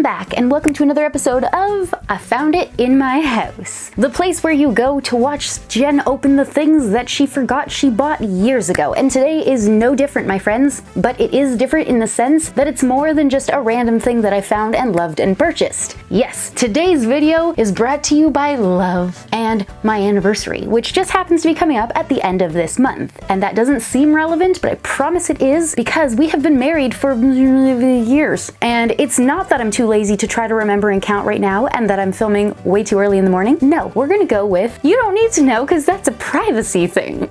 back and welcome to another episode of I Found It in My House, the place where you go to watch Jen open the things that she forgot she bought years ago. And today is no different, my friends, but it is different in the sense that it's more than just a random thing that I found and loved and purchased. Yes, today's video is brought to you by love and my anniversary, which just happens to be coming up at the end of this month. And that doesn't seem relevant, but I promise it is, because we have been married for years. And it's not that I'm too lazy to try to remember and count right now and that I'm filming way too early in the morning. No, we're gonna go with, you don't need to know because that's a privacy thing.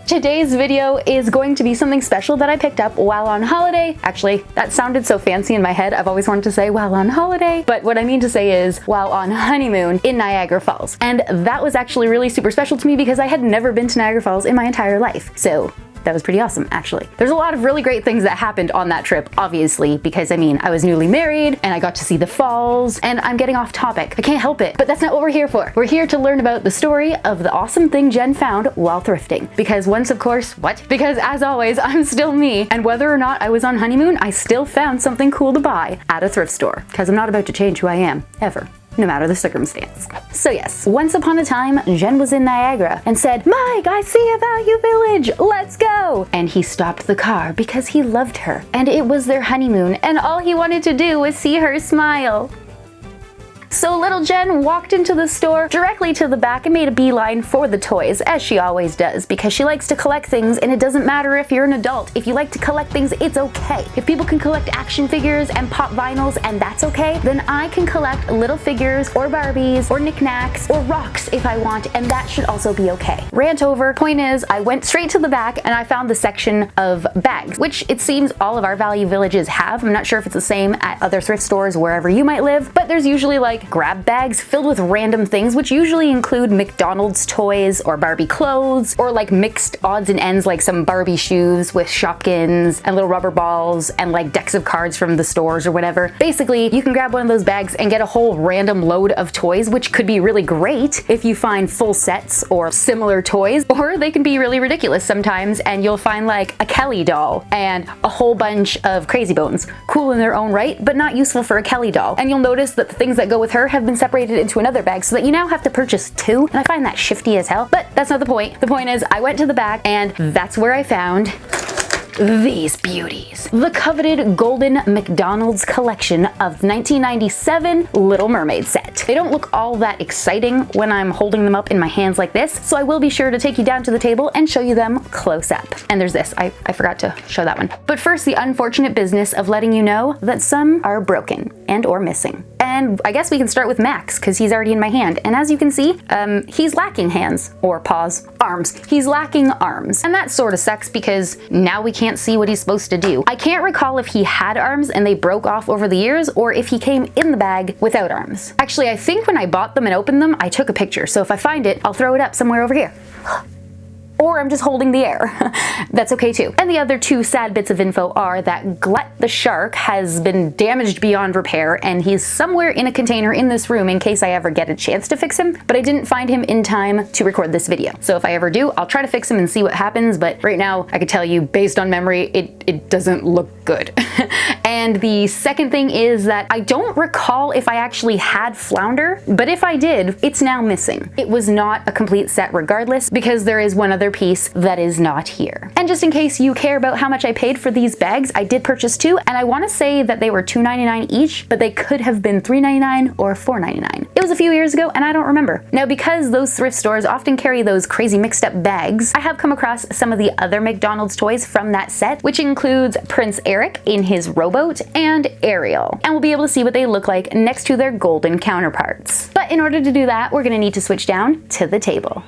Today's video is going to be something special that I picked up while on holiday. Actually, that sounded so fancy in my head. I've always wanted to say while on holiday, but what I mean to say is while on honeymoon in Niagara Falls. And that was actually really super special to me because I had never been to Niagara Falls in my entire life. So that was pretty awesome, actually. There's a lot of really great things that happened on that trip, obviously, because I mean, I was newly married and I got to see the falls, and I'm getting off topic. I can't help it, but that's not what we're here for. We're here to learn about the story of the awesome thing Jen found while thrifting. Because once, of course, Because as always, I'm still me, and whether or not I was on honeymoon, I still found something cool to buy at a thrift store. Because I'm not about to change who I am, ever. No matter the circumstance. So yes, once upon a time, Jen was in Niagara and said, "Mike, I see a value village, let's go!" And he stopped the car because he loved her. And it was their honeymoon, and all he wanted to do was see her smile. So little Jen walked into the store directly to the back and made a beeline for the toys, as she always does, because she likes to collect things, and it doesn't matter if you're an adult. If you like to collect things, it's okay. If people can collect action figures and pop vinyls and that's okay, then I can collect little figures or Barbies or knickknacks or rocks if I want, and that should also be okay. Rant over. Point is, I went straight to the back and I found the section of bags, which it seems all of our value villages have. I'm not sure if it's the same at other thrift stores wherever you might live, but there's usually like grab bags filled with random things, which usually include McDonald's toys or Barbie clothes, or like mixed odds and ends, like some Barbie shoes with Shopkins and little rubber balls and like decks of cards from the stores or whatever. Basically, you can grab one of those bags and get a whole random load of toys, which could be really great if you find full sets or similar toys, or they can be really ridiculous sometimes and you'll find like a Kelly doll and a whole bunch of Crazy Bones. Cool in their own right, but not useful for a Kelly doll. And you'll notice that the things that go with her have been separated into another bag so that you now have to purchase two, and I find that shifty as hell, but that's not the point. The point is, I went to the back and that's where I found these beauties. The coveted golden McDonald's collection of 1997 Little Mermaid set. They don't look all that exciting when I'm holding them up in my hands like this, so I will be sure to take you down to the table and show you them close up. And there's this, I forgot to show that one. But first, the unfortunate business of letting you know that some are broken and or missing. And I guess we can start with Max, because he's already in my hand. And as you can see, he's lacking hands, or paws, arms. He's lacking arms. And that sort of sucks because now we can't see what he's supposed to do. I can't recall if he had arms and they broke off over the years, or if he came in the bag without arms. Actually, I think when I bought them and opened them, I took a picture. So if I find it, I'll throw it up somewhere over here. Or I'm just holding the air. That's okay too. And the other two sad bits of info are that Glut the shark has been damaged beyond repair, and he's somewhere in a container in this room in case I ever get a chance to fix him, but I didn't find him in time to record this video. So if I ever do, I'll try to fix him and see what happens, but right now I could tell you based on memory, it doesn't look good. And the second thing is that I don't recall if I actually had Flounder, but if I did, it's now missing. It was not a complete set regardless, because there is one other piece that is not here. And just in case you care about how much I paid for these bags, I did purchase two, and I want to say that they were $2.99 each, but they could have been $3.99 or $4.99. It was a few years ago and I don't remember. Now, because those thrift stores often carry those crazy mixed up bags, I have come across some of the other McDonald's toys from that set, which includes Prince Eric in his rowboat and Ariel. And we'll be able to see what they look like next to their golden counterparts. But in order to do that, we're gonna need to switch down to the table.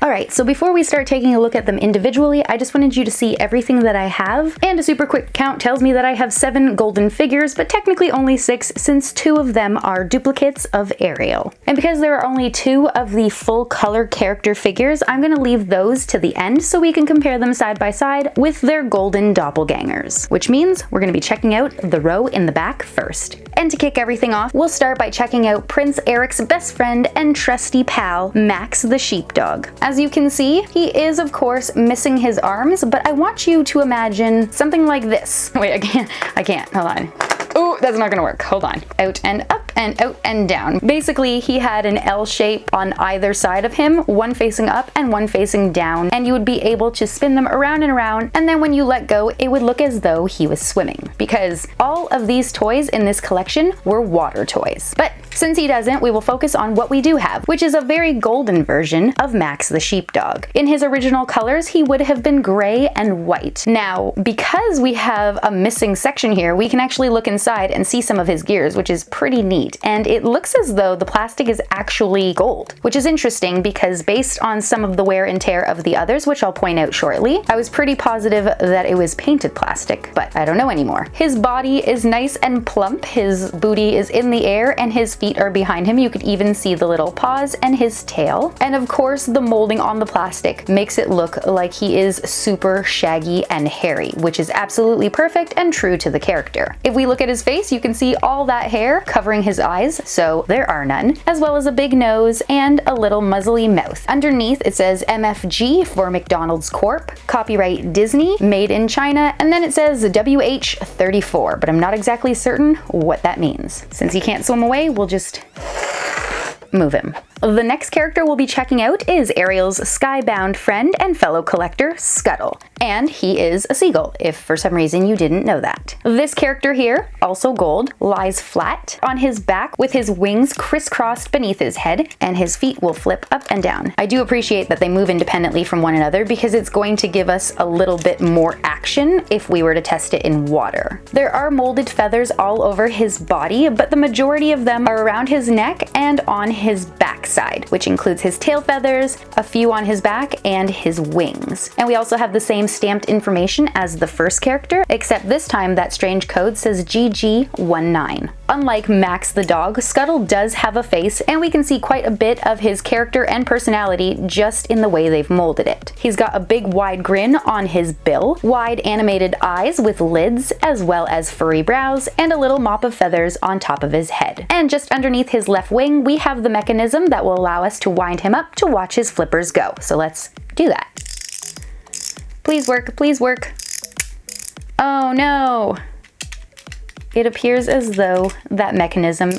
Alright, so before we start taking a look at them individually, I just wanted you to see everything that I have, and a super quick count tells me that I have 7 golden figures, but technically only 6 since 2 of them are duplicates of Ariel. And because there are only 2 of the full color character figures, I'm going to leave those to the end so we can compare them side by side with their golden doppelgangers, which means we're going to be checking out the row in the back first. And to kick everything off, we'll start by checking out Prince Eric's best friend and trusty pal, Max the sheepdog. As you can see, he is of course missing his arms, but I want you to imagine something like this. Wait, I can't, hold on. Oh, that's not gonna work. Hold on. Out and up and out and down. Basically, he had an L shape on either side of him, one facing up and one facing down, and you would be able to spin them around and around, and then when you let go, it would look as though he was swimming, because all of these toys in this collection were water toys. But since he doesn't, we will focus on what we do have, which is a very golden version of Max the sheepdog. In his original colors, he would have been gray and white. Now, because we have a missing section here, we can actually look inside and see some of his gears, which is pretty neat. And it looks as though the plastic is actually gold, which is interesting because based on some of the wear and tear of the others, which I'll point out shortly, I was pretty positive that it was painted plastic, but I don't know anymore. His body is nice and plump, his booty is in the air, and his feet are behind him. You could even see the little paws and his tail. And of course, the molding on the plastic makes it look like he is super shaggy and hairy, which is absolutely perfect and true to the character. If we look at his face, you can see all that hair covering his eyes, so there are none, as well as a big nose and a little muzzly mouth. Underneath, it says MFG for McDonald's Corp, copyright Disney, made in China, and then it says WH34, but I'm not exactly certain what that means. Since he can't swim away, we'll just move him. The next character we'll be checking out is Ariel's skybound friend and fellow collector, Scuttle. And he is a seagull, if for some reason you didn't know that. This character here, also gold, lies flat on his back with his wings crisscrossed beneath his head, and his feet will flip up and down. I do appreciate that they move independently from one another because it's going to give us a little bit more action if we were to test it in water. There are molded feathers all over his body, but the majority of them are around his neck and on his back side, which includes his tail feathers, a few on his back, and his wings. And we also have the same stamped information as the first character, except this time that strange code says GG19. Unlike Max the dog, Scuttle does have a face, and we can see quite a bit of his character and personality just in the way they've molded it. He's got a big wide grin on his bill, wide animated eyes with lids, as well as furry brows, and a little mop of feathers on top of his head. And just underneath his left wing, we have the mechanism that will allow us to wind him up to watch his flippers go. So let's do that. Please work, please work. Oh no. It appears as though that mechanism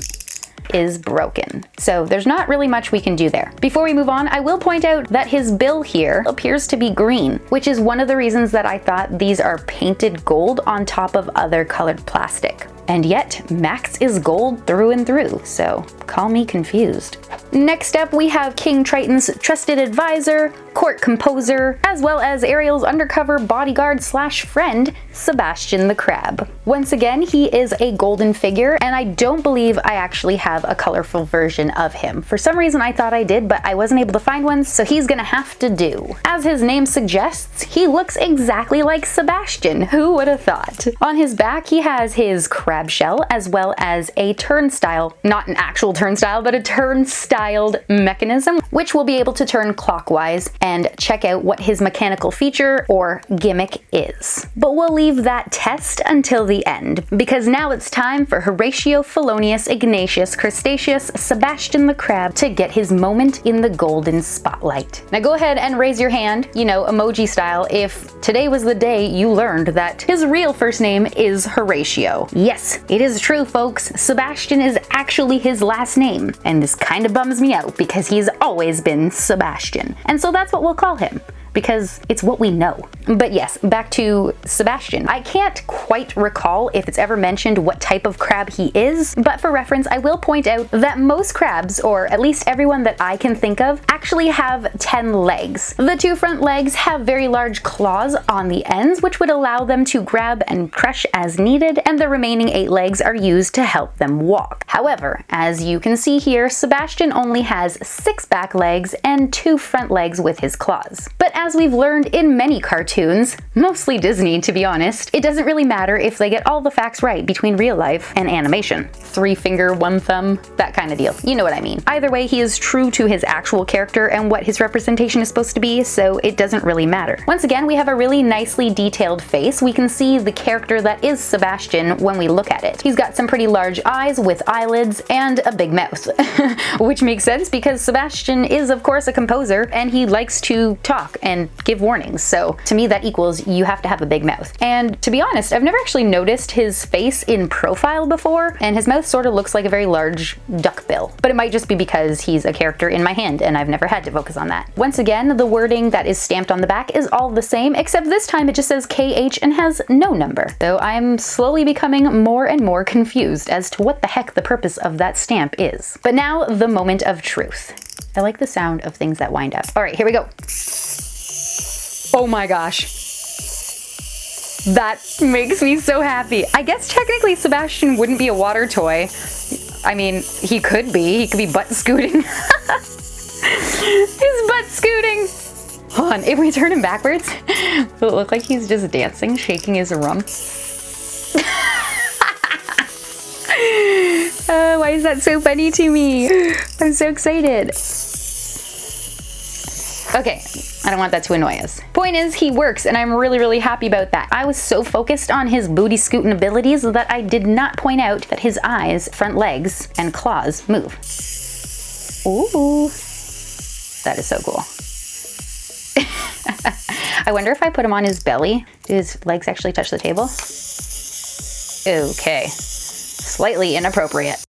is broken. So there's not really much we can do there. Before we move on, I will point out that his bill here appears to be green, which is one of the reasons that I thought these are painted gold on top of other colored plastic. And yet, Max is gold through and through, so call me confused. Next up, we have King Triton's trusted advisor, court composer, as well as Ariel's undercover bodyguard slash friend, Sebastian the Crab. Once again, he is a golden figure, and I don't believe I actually have a colorful version of him. For some reason, I thought I did, but I wasn't able to find one, so he's gonna have to do. As his name suggests, he looks exactly like Sebastian. Who would have thought? On his back, he has his crab shell, as well as a turnstile, not an actual turnstile, but a turnstyled mechanism, which will be able to turn clockwise and check out what his mechanical feature or gimmick is. But we'll leave that test until the end, because now it's time for Horatio Felonius Ignatius Crustaceus Sebastian the Crab to get his moment in the golden spotlight. Now go ahead and raise your hand, you know, emoji style, if today was the day you learned that his real first name is Horatio. Yes, it is true, folks. Sebastian is actually his last name, and this kind of bums me out because he's always been Sebastian. And so that's what we'll call him, because it's what we know. But yes, back to Sebastian. I can't quite recall if it's ever mentioned what type of crab he is, but for reference, I will point out that most crabs, or at least everyone that I can think of, actually have 10 legs. The two front legs have very large claws on the ends, which would allow them to grab and crush as needed, and the remaining 8 legs are used to help them walk. However, as you can see here, Sebastian only has 6 back legs and 2 front legs with his claws. But as we've learned in many cartoons, mostly Disney to be honest, it doesn't really matter if they get all the facts right between real life and animation. 3 finger, 1 thumb, that kind of deal. You know what I mean. Either way, he is true to his actual character and what his representation is supposed to be, so it doesn't really matter. Once again, we have a really nicely detailed face. We can see the character that is Sebastian when we look at it. He's got some pretty large eyes with eyelids and a big mouth, which makes sense because Sebastian is of course a composer and he likes to talk and and give warnings. So to me, that equals you have to have a big mouth. And to be honest, I've never actually noticed his face in profile before, and his mouth sort of looks like a very large duckbill. But it might just be because he's a character in my hand and I've never had to focus on that. Once again, the wording that is stamped on the back is all the same, except this time it just says KH and has no number. So I'm slowly becoming more and more confused as to what the heck the purpose of that stamp is. But now, the moment of truth. I like the sound of things that wind up. All right, here we go. Oh my gosh. That makes me so happy. I guess technically Sebastian wouldn't be a water toy. I mean, he could be butt scooting. He's butt scooting. Hold on, if we turn him backwards, will it look like he's just dancing, shaking his rump? Oh, why is that so funny to me? I'm so excited. Okay, I don't want that to annoy us. Point is, he works, and I'm really, really happy about that. I was so focused on his booty scooting abilities that I did not point out that his eyes, front legs, and claws move. Ooh, that is so cool. I wonder if I put him on his belly, do his legs actually touch the table? Okay, slightly inappropriate.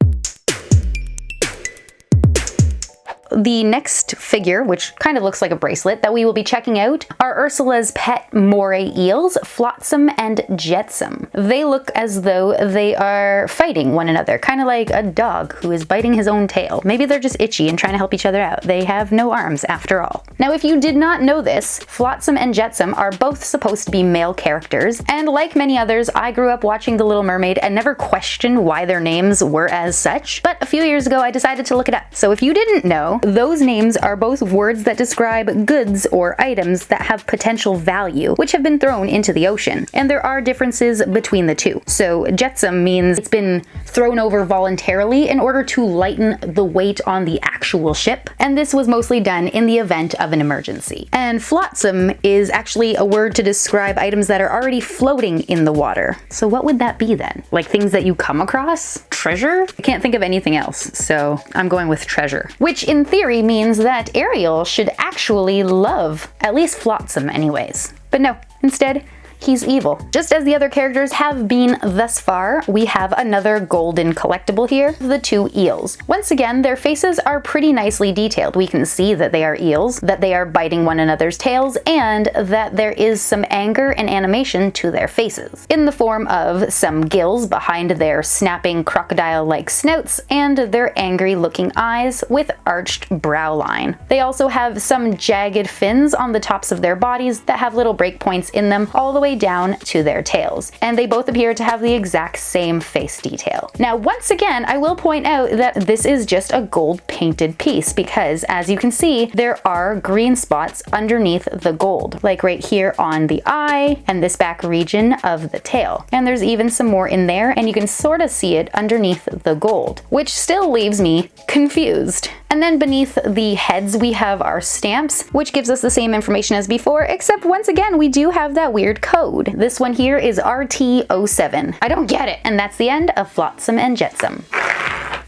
The next figure, which kind of looks like a bracelet, that we will be checking out are Ursula's pet moray eels, Flotsam and Jetsam. They look as though they are fighting one another, kind of like a dog who is biting his own tail. Maybe they're just itchy and trying to help each other out. They have no arms after all. Now, if you did not know this, Flotsam and Jetsam are both supposed to be male characters, and like many others, I grew up watching The Little Mermaid and never questioned why their names were as such, but a few years ago I decided to look it up. So if you didn't know, those names are both words that describe goods or items that have potential value, which have been thrown into the ocean. And there are differences between the two. So jetsam means it's been thrown over voluntarily in order to lighten the weight on the actual ship. And this was mostly done in the event of an emergency. And flotsam is actually a word to describe items that are already floating in the water. So what would that be then? Like things that you come across? Treasure? I can't think of anything else, so I'm going with treasure. Which in theory means that Ariel should actually love at least Flotsam anyways. But no, instead, he's evil. Just as the other characters have been thus far, we have another golden collectible here, the two eels. Once again, their faces are pretty nicely detailed. We can see that they are eels, that they are biting one another's tails, and that there is some anger and animation to their faces, in the form of some gills behind their snapping crocodile-like snouts and their angry-looking eyes with arched brow line. They also have some jagged fins on the tops of their bodies that have little breakpoints in them all the way down to their tails, and they both appear to have the exact same face detail. Now, once again, I will point out that this is just a gold painted piece because, as you can see, there are green spots underneath the gold, like right here on the eye and this back region of the tail. And there's even some more in there, and you can sort of see it underneath the gold, which still leaves me confused. And then beneath the heads, we have our stamps, which gives us the same information as before, except once again, we do have that weird code. This one here is RT07. I don't get it. And that's the end of Flotsam and Jetsam.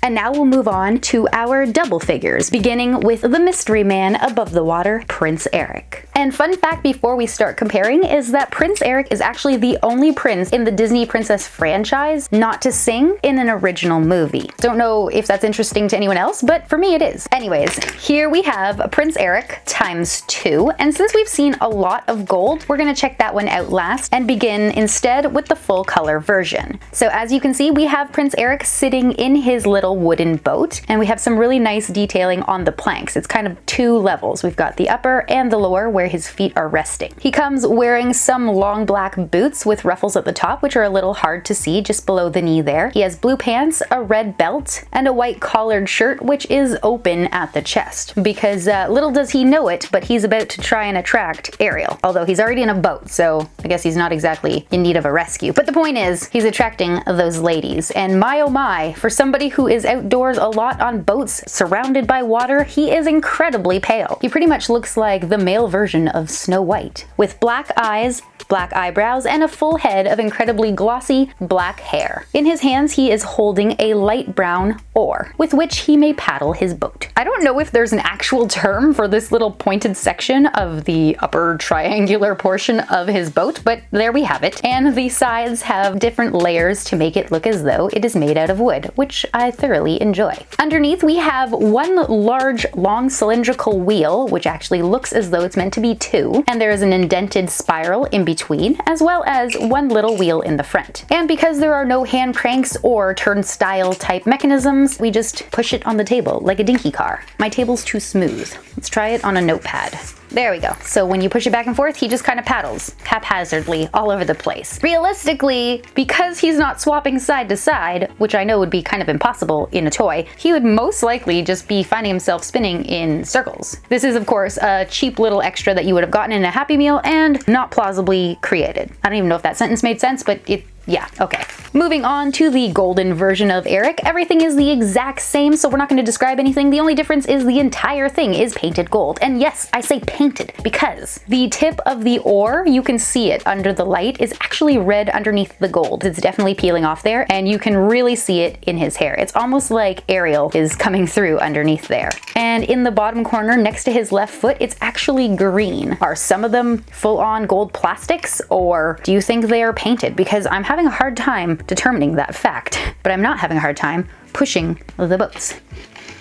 And now we'll move on to our double figures, beginning with the mystery man above the water, Prince Eric. And fun fact before we start comparing is that Prince Eric is actually the only prince in the Disney Princess franchise not to sing in an original movie. Don't know if that's interesting to anyone else, but for me it is. Anyways, here we have Prince Eric ×2, and since we've seen a lot of gold, we're gonna check that one out last and begin instead with the full color version. So as you can see, we have Prince Eric sitting in his little wooden boat, and we have some really nice detailing on the planks. It's kind of two levels. We've got the upper and the lower where his feet are resting. He comes wearing some long black boots with ruffles at the top, which are a little hard to see just below the knee there. He has blue pants, a red belt, and a white collared shirt, which is open at the chest. Because little does he know it, but he's about to try and attract Ariel. Although he's already in a boat, so I guess he's not exactly in need of a rescue. But the point is, he's attracting those ladies. And my oh my, for somebody who is is outdoors a lot on boats, surrounded by water, he is incredibly pale. He pretty much looks like the male version of Snow White, with black eyes, black eyebrows, and a full head of incredibly glossy black hair. In his hands, he is holding a light brown oar, with which he may paddle his boat. I don't know if there's an actual term for this little pointed section of the upper triangular portion of his boat, but there we have it. And the sides have different layers to make it look as though it is made out of wood, which I thoroughly enjoy. Underneath, we have one large, long cylindrical wheel, which actually looks as though it's meant to be two, and there is an indented spiral in between, as well as one little wheel in the front. And because there are no hand cranks or turnstile type mechanisms, we just push it on the table like a dinky car. My table's too smooth. Let's try it on a notepad. There we go. So when you push it back and forth, he just kind of paddles haphazardly all over the place. Realistically, because he's not swapping side to side, which I know would be kind of impossible in a toy, he would most likely just be finding himself spinning in circles. This is, of course, a cheap little extra that you would have gotten in a Happy Meal and not plausibly created. I don't even know if that sentence made sense, but yeah, okay. Moving on to the golden version of Eric. Everything is the exact same, so we're not going to describe anything. The only difference is the entire thing is painted gold. And yes, I say painted because the tip of the oar, you can see it under the light, is actually red underneath the gold. It's definitely peeling off there, and you can really see it in his hair. It's almost like Ariel is coming through underneath there. And in the bottom corner next to his left foot, it's actually green. Are some of them full-on gold plastics, or do you think they are painted? Because I'm having a hard time determining that fact, but I'm not having a hard time pushing the boats,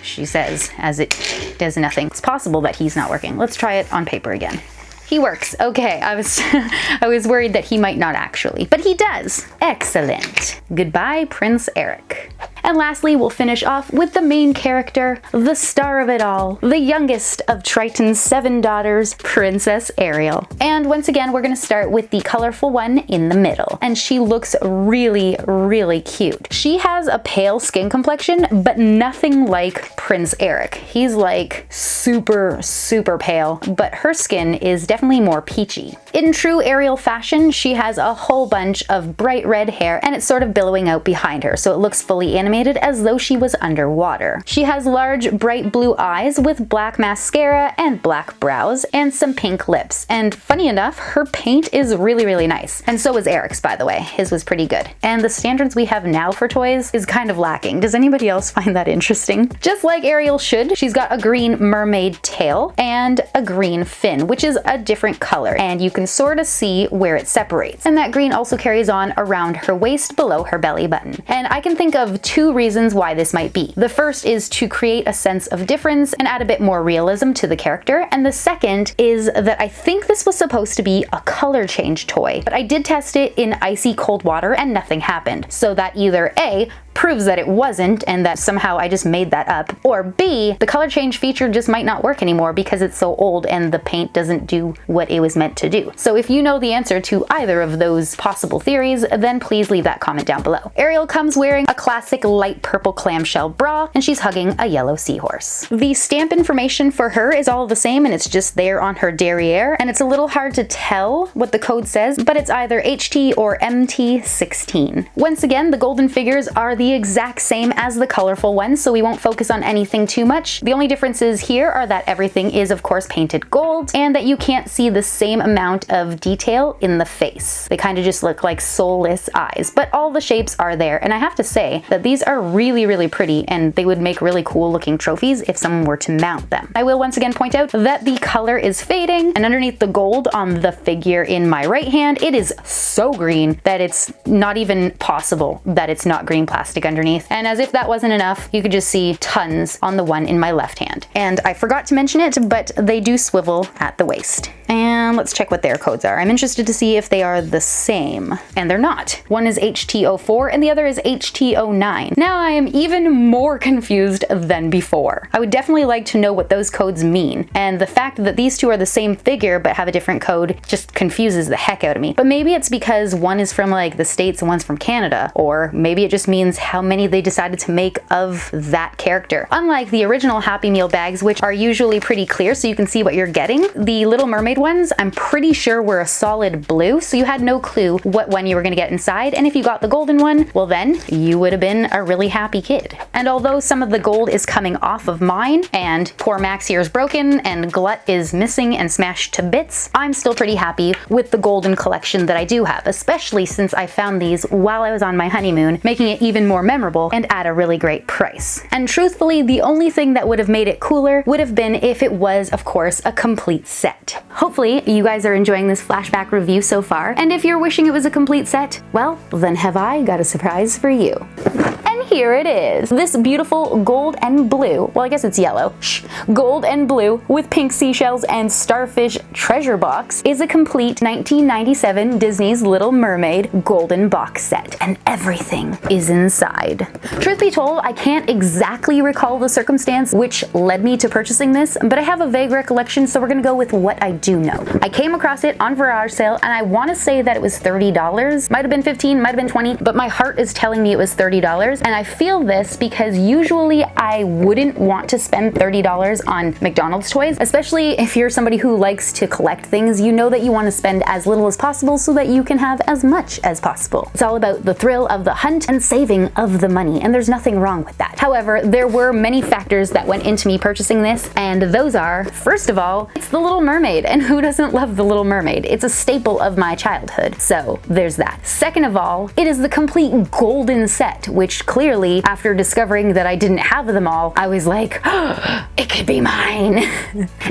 she says, as it does nothing. It's possible that he's not working. Let's try it on paper again. He works. Okay, I was worried that he might not actually, but he does. Excellent. Goodbye, Prince Eric. And lastly, we'll finish off with the main character, the star of it all, the youngest of Triton's 7 daughters, Princess Ariel. And once again, we're gonna start with the colorful one in the middle. And she looks really, really cute. She has a pale skin complexion, but nothing like Prince Eric. He's like super, super pale, but her skin is definitely more peachy. In true Ariel fashion, she has a whole bunch of bright red hair, and it's sort of billowing out behind her, so it looks fully animated as though she was underwater. She has large, bright blue eyes with black mascara and black brows and some pink lips. And funny enough, her paint is really, really nice. And so is Eric's, by the way. His was pretty good. And the standards we have now for toys is kind of lacking. Does anybody else find that interesting? Just like Ariel should, she's got a green mermaid tail and a green fin, which is a different color, and you can sort of see where it separates. And that green also carries on around her waist below her belly button. And I can think of 2 reasons why this might be. The first is to create a sense of difference and add a bit more realism to the character, and the second is that I think this was supposed to be a color change toy, but I did test it in icy cold water and nothing happened. So that either A, proves that it wasn't and that somehow I just made that up, or B, the color change feature just might not work anymore because it's so old and the paint doesn't do what it was meant to do. So if you know the answer to either of those possible theories, then please leave that comment down below. Ariel comes wearing a classic light purple clamshell bra, and she's hugging a yellow seahorse. The stamp information for her is all the same, and it's just there on her derriere, and it's a little hard to tell what the code says, but it's either HT or MT16. Once again, the golden figures are the exact same as the colorful ones, so we won't focus on anything too much. The only differences here are that everything is of course painted gold, and that you can't see the same amount of detail in the face. They kind of just look like soulless eyes, but all the shapes are there, and I have to say that these are really, really pretty, and they would make really cool looking trophies if someone were to mount them. I will once again point out that the color is fading, and underneath the gold on the figure in my right hand, it is so green that it's not even possible that it's not green plastic underneath. And as if that wasn't enough, you could just see tons on the one in my left hand. And I forgot to mention it, but they do swivel at the waist. And let's check what their codes are. I'm interested to see if they are the same. And they're not. One is HT04 and the other is HT09. Now I am even more confused than before. I would definitely like to know what those codes mean. And the fact that these two are the same figure but have a different code just confuses the heck out of me. But maybe it's because one is from like the States and one's from Canada. Or maybe it just means how many they decided to make of that character. Unlike the original Happy Meal bags, which are usually pretty clear so you can see what you're getting, the Little Mermaid ones I'm pretty sure were a solid blue, so you had no clue what one you were gonna get inside, and if you got the golden one, well then, you would have been a really happy kid. And although some of the gold is coming off of mine, and poor Max here is broken, and Glut is missing and smashed to bits, I'm still pretty happy with the golden collection that I do have, especially since I found these while I was on my honeymoon, making it even more memorable and at a really great price. And truthfully, the only thing that would have made it cooler would have been if it was, of course, a complete set. Hopefully, you guys are enjoying this flashback review so far, and if you're wishing it was a complete set, well, then have I got a surprise for you. And here it is. This beautiful gold and blue, well I guess it's yellow, gold and blue with pink seashells and starfish treasure box is a complete 1997 Disney's Little Mermaid golden box set. And everything is inside. Truth be told, I can't exactly recall the circumstance which led me to purchasing this, but I have a vague recollection, so we're gonna go with what I do know. I came across it on garage sale, and I want to say that it was $30. Might have been 15, might have been 20, but my heart is telling me it was $30, and I feel this because usually I wouldn't want to spend $30 on McDonald's toys, especially if you're somebody who likes to collect things. You know that you want to spend as little as possible so that you can have as much as possible. It's all about the thrill of the hunt and saving of the money, and there's nothing wrong with that. However, there were many factors that went into me purchasing this, and those are, first of all, it's the Little Mermaid, and who doesn't love the Little Mermaid? It's a staple of my childhood, so there's that. Second of all, it is the complete golden set, which clearly, after discovering that I didn't have them all, I was like, oh, it could be mine.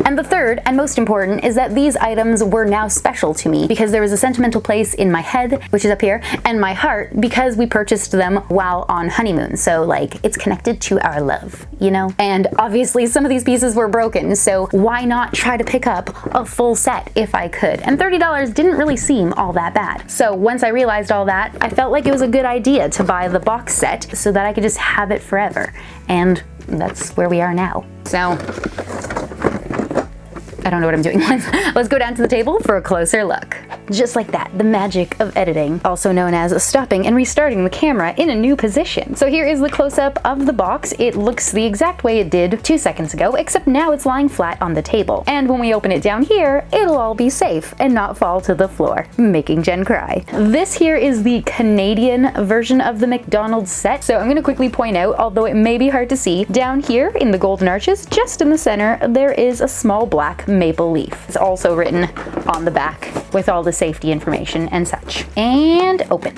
And the third, and most important, is that these items were now special to me because there was a sentimental place in my head, which is up here, and my heart, because we purchased them while on honeymoon. So like, it's connected to our love, you know? And obviously some of these pieces were broken, so why not try to pick up a full set if I could? And $30 didn't really seem all that bad. So once I realized all that, I felt like it was a good idea to buy the box set so that I could just have it forever. And that's where we are now. So I don't know what I'm doing. Let's go down to the table for a closer look. Just like that, the magic of editing, also known as stopping and restarting the camera in a new position. So here is the close-up of the box. It looks the exact way it did 2 seconds ago, except now it's lying flat on the table. And when we open it down here, it'll all be safe and not fall to the floor, making Jen cry. This here is the Canadian version of the McDonald's set. So I'm gonna quickly point out, although it may be hard to see, down here in the golden arches, just in the center, there is a small black maple leaf. It's also written on the back with all the safety information and such. And open.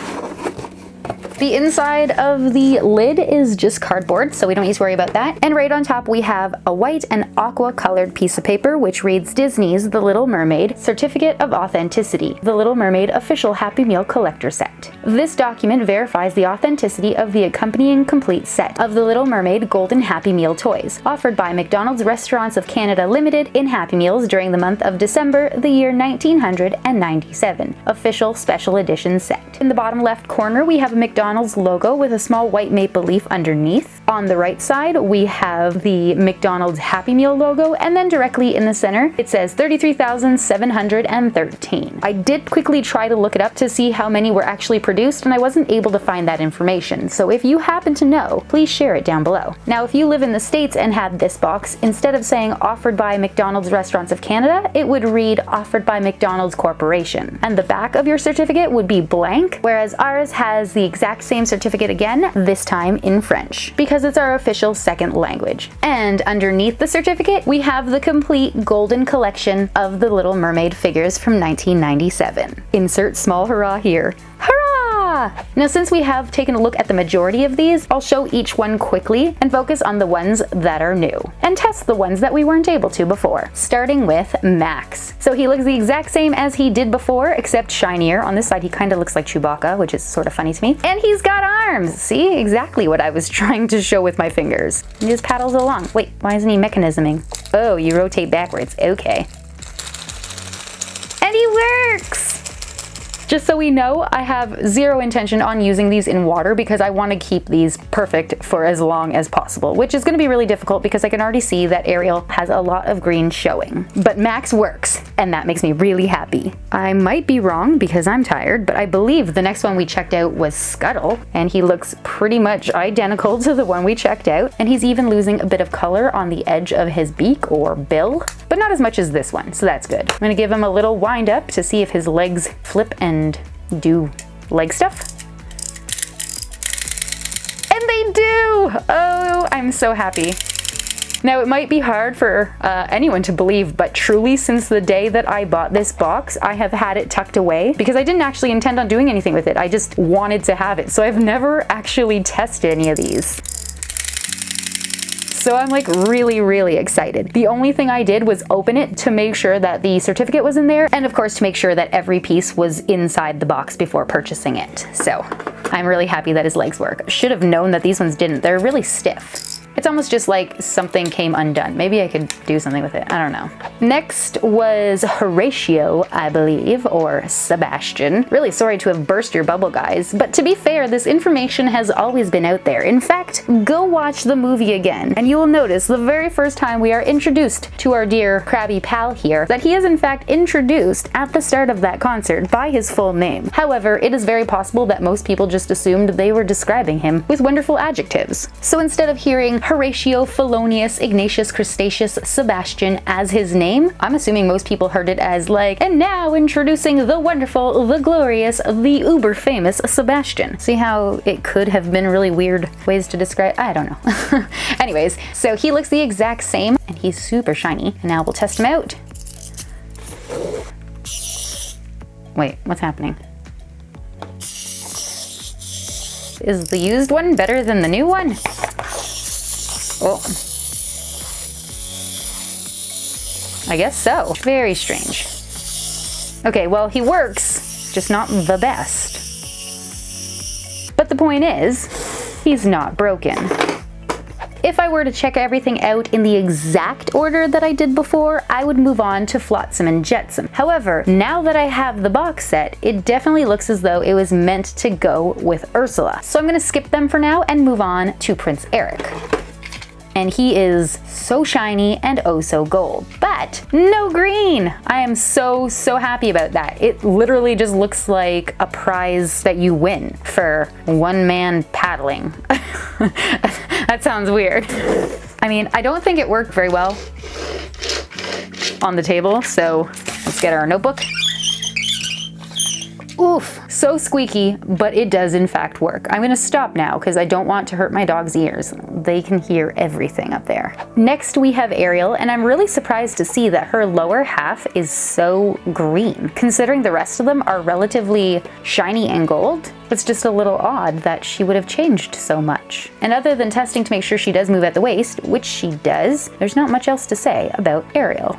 The inside of the lid is just cardboard, so we don't need to worry about that. And right on top we have a white and aqua colored piece of paper which reads Disney's The Little Mermaid Certificate of Authenticity, The Little Mermaid Official Happy Meal Collector Set. This document verifies the authenticity of the accompanying complete set of the Little Mermaid Golden Happy Meal toys, offered by McDonald's Restaurants of Canada Limited in Happy Meals during the month of December, the year 1997. Official Special Edition Set. In the bottom left corner we have a McDonald's logo with a small white maple leaf underneath. On the right side, we have the McDonald's Happy Meal logo, and then directly in the center, it says 33,713. I did quickly try to look it up to see how many were actually produced, and I wasn't able to find that information. So if you happen to know, please share it down below. Now, if you live in the States and had this box, instead of saying offered by McDonald's Restaurants of Canada, it would read offered by McDonald's Corporation. And the back of your certificate would be blank, whereas ours has the exact same certificate again, this time in French, because it's our official second language. And underneath the certificate, we have the complete golden collection of the Little Mermaid figures from 1997. Insert small hurrah here. Hurrah! Now, since we have taken a look at the majority of these, I'll show each one quickly and focus on the ones that are new, and test the ones that we weren't able to before. Starting with Max. So he looks the exact same as he did before, except shinier. On this side, he kind of looks like Chewbacca, which is sort of funny to me. And he's got arms! See? Exactly what I was trying to show with my fingers. He just paddles along. Wait, why isn't he mechanisming? Oh, you rotate backwards. Okay. And he works! Just so we know, I have zero intention on using these in water because I want to keep these perfect for as long as possible, which is going to be really difficult because I can already see that Ariel has a lot of green showing. But Max works, and that makes me really happy. I might be wrong because I'm tired, but I believe the next one we checked out was Scuttle, and he looks pretty much identical to the one we checked out, and he's even losing a bit of color on the edge of his beak or bill, but not as much as this one, so that's good. I'm gonna give him a little wind up to see if his legs flip and do leg stuff. And they do! Oh, I'm so happy. Now, it might be hard for anyone to believe, but truly since the day that I bought this box, I have had it tucked away because I didn't actually intend on doing anything with it. I just wanted to have it. So I've never actually tested any of these. So I'm like really excited. The only thing I did was open it to make sure that the certificate was in there, and of course to make sure that every piece was inside the box before purchasing it. So I'm really happy that his legs work. Should have known that these ones didn't. They're really stiff. It's almost just like something came undone. Maybe I could do something with it. I don't know. Next was Horatio, I believe, or Sebastian. Really sorry to have burst your bubble, guys, but to be fair, this information has always been out there. In fact, go watch the movie again, and you will notice the very first time we are introduced to our dear crabby pal here, that he is in fact introduced at the start of that concert by his full name. However, it is very possible that most people just assumed they were describing him with wonderful adjectives. So instead of hearing Horatio Felonius Ignatius Crustaceus Sebastian as his name, I'm assuming most people heard it as like, and now introducing the wonderful, the glorious, the uber famous Sebastian. See how it could have been really weird ways to describe? I don't know. Anyways, so he looks the exact same and he's super shiny. And now we'll test him out. Wait, what's happening? Is the used one better than the new one? Oh. I guess so. Very strange. Okay, well, he works, just not the best. But the point is, he's not broken. If I were to check everything out in the exact order that I did before, I would move on to Flotsam and Jetsam. However, now that I have the box set, it definitely looks as though it was meant to go with Ursula. So I'm gonna skip them for now and move on to Prince Eric. And he is so shiny and oh so gold, but no green. I am so happy about that. It literally just looks like a prize that you win for one man paddling. That sounds weird. I mean, I don't think it worked very well on the table, so let's get our notebook. Oof, so squeaky, but it does in fact work. I'm gonna stop now because I don't want to hurt my dog's ears. They can hear everything up there. Next we have Ariel, and I'm really surprised to see that her lower half is so green. Considering the rest of them are relatively shiny and gold, it's just a little odd that she would have changed so much. And other than testing to make sure she does move at the waist, which she does, there's not much else to say about Ariel.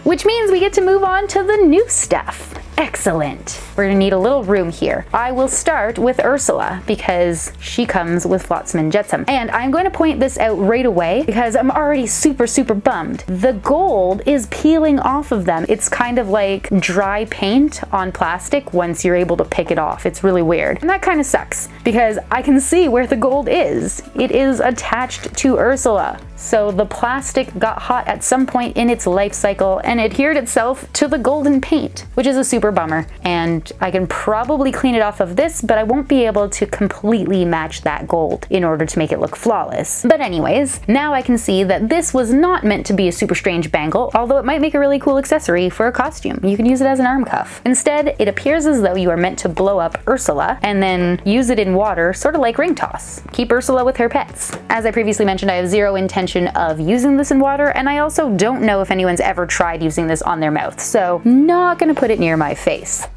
Which means we get to move on to the new stuff. Excellent. We're gonna need a little room here. I will start with Ursula because she comes with Flotsam and Jetsam. And I'm going to point this out right away because I'm already super bummed. The gold is peeling off of them. It's kind of like dry paint on plastic once you're able to pick it off. It's really weird. And that kind of sucks because I can see where the gold is. It is attached to Ursula. So the plastic got hot at some point in its life cycle and adhered itself to the golden paint, which is a super bummer. And I can probably clean it off of this, but I won't be able to completely match that gold in order to make it look flawless. But anyways, now I can see that this was not meant to be a super strange bangle, although it might make a really cool accessory for a costume. You can use it as an arm cuff. Instead, it appears as though you are meant to blow up Ursula and then use it in water, sort of like ring toss. Keep Ursula with her pets. As I previously mentioned, I have zero intention of using this in water, and I also don't know if anyone's ever tried using this on their mouth, so not gonna put it near my face.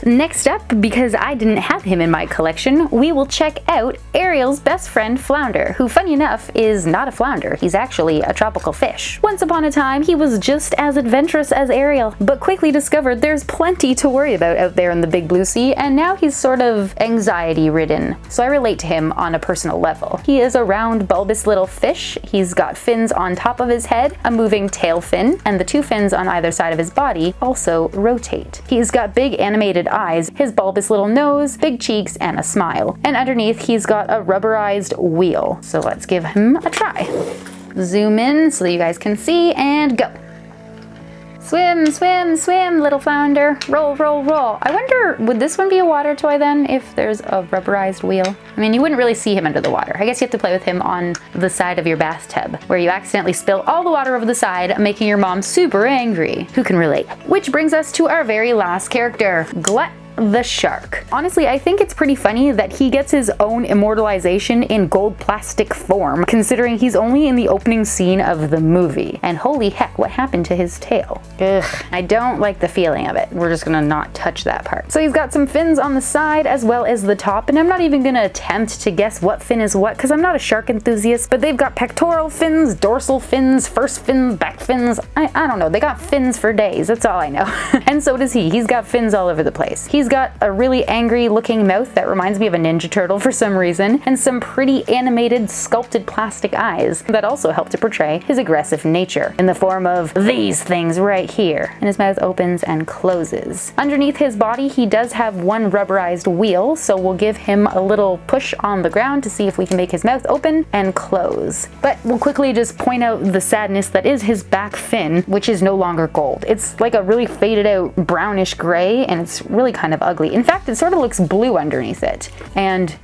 Next up, because I didn't have him in my collection, we will check out Ariel's best friend Flounder, who funny enough is not a flounder, he's actually a tropical fish. Once upon a time, he was just as adventurous as Ariel, but quickly discovered there's plenty to worry about out there in the big blue sea, and now he's sort of anxiety-ridden, so I relate to him on a personal level. He is a round, bulbous little fish. He's got fins on top of his head, a moving tail fin, and the two fins on either side of his body also rotate. He's got big animated eyes, his bulbous little nose, big cheeks, and a smile. And underneath, he's got a rubberized wheel. So let's give him a try. Zoom in so that you guys can see, and go. Swim, swim, swim, little flounder. Roll, roll, roll. I wonder, would this one be a water toy then if there's a rubberized wheel? I mean, you wouldn't really see him under the water. I guess you have to play with him on the side of your bathtub, where you accidentally spill all the water over the side, making your mom super angry. Who can relate? Which brings us to our very last character, Glut the shark. Honestly, I think it's pretty funny that he gets his own immortalization in gold plastic form, considering he's only in the opening scene of the movie. And holy heck, what happened to his tail? Ugh, I don't like the feeling of it. We're just gonna not touch that part. So he's got some fins on the side as well as the top, and I'm not even gonna attempt to guess what fin is what, because I'm not a shark enthusiast, but they've got pectoral fins, dorsal fins, first fins, back fins. I don't know, they got fins for days, that's all I know. And so does he. He's got fins all over the place. He's got a really angry looking mouth that reminds me of a Ninja Turtle for some reason, and some pretty animated sculpted plastic eyes that also help to portray his aggressive nature in the form of these things right here. And his mouth opens and closes. Underneath his body, he does have one rubberized wheel, so we'll give him a little push on the ground to see if we can make his mouth open and close. But we'll quickly just point out the sadness that is his back fin, which is no longer gold. It's like a really faded out brownish gray, and it's really kind of ugly. In fact, it sort of looks blue underneath it. And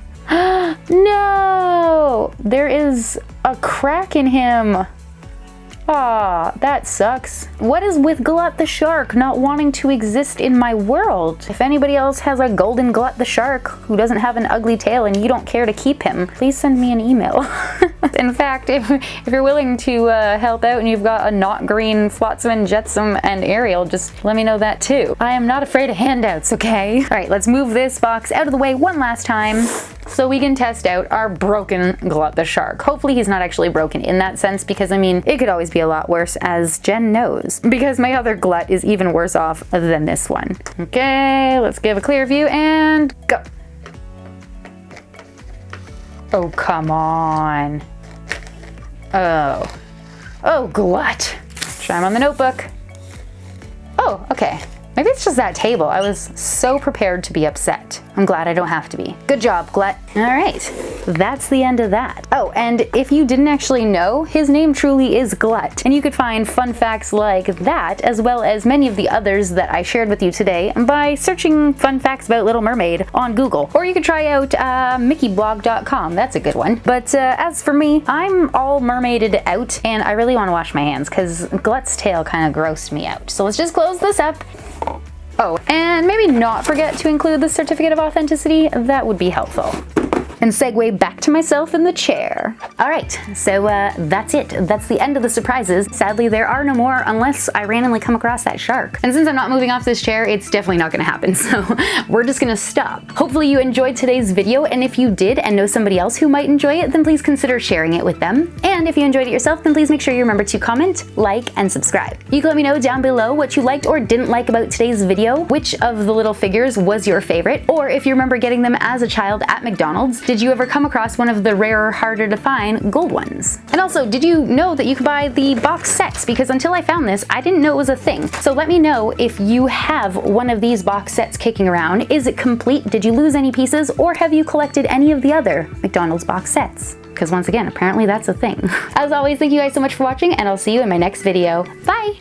no! There is a crack in him. Aw, that sucks. What is with Glut the shark not wanting to exist in my world? If anybody else has a golden Glut the shark who doesn't have an ugly tail and you don't care to keep him, please send me an email. In fact, if you're willing to help out and you've got a not green Flotsam and Jetsam and Ariel, just let me know that too. I am not afraid of handouts, okay? All right, let's move this box out of the way one last time so we can test out our broken Glut the shark. Hopefully he's not actually broken in that sense, because I mean, it could always be a lot worse, as Jen knows, because my other Glut is even worse off than this one. Okay, let's give a clear view and go. Oh, come on. Oh, Glut. Try him on the notebook. Oh, okay. Maybe it's just that table. I was so prepared to be upset. I'm glad I don't have to be. Good job, Glut. All right, that's the end of that. Oh, and if you didn't actually know, his name truly is Glut. And you could find fun facts like that, as well as many of the others that I shared with you today, by searching fun facts about Little Mermaid on Google. Or you could try out mickeyblog.com. That's a good one. But as for me, I'm all mermaided out, and I really want to wash my hands because Glut's tail kind of grossed me out. So let's just close this up. Oh, and maybe not forget to include the certificate of authenticity. That would be helpful. And segue back to myself in the chair. All right, so that's it. That's the end of the surprises. Sadly, there are no more unless I randomly come across that shark. And since I'm not moving off this chair, it's definitely not gonna happen, so we're just gonna stop. Hopefully you enjoyed today's video, and if you did and know somebody else who might enjoy it, then please consider sharing it with them. And if you enjoyed it yourself, then please make sure you remember to comment, like, and subscribe. You can let me know down below what you liked or didn't like about today's video, which of the little figures was your favorite, or if you remember getting them as a child at McDonald's. Did you ever come across one of the rarer, harder to find gold ones? And also, did you know that you could buy the box sets? Because until I found this, I didn't know it was a thing. So let me know if you have one of these box sets kicking around. Is it complete? Did you lose any pieces? Or have you collected any of the other McDonald's box sets? Because once again, apparently that's a thing. As always, thank you guys so much for watching, and I'll see you in my next video. Bye!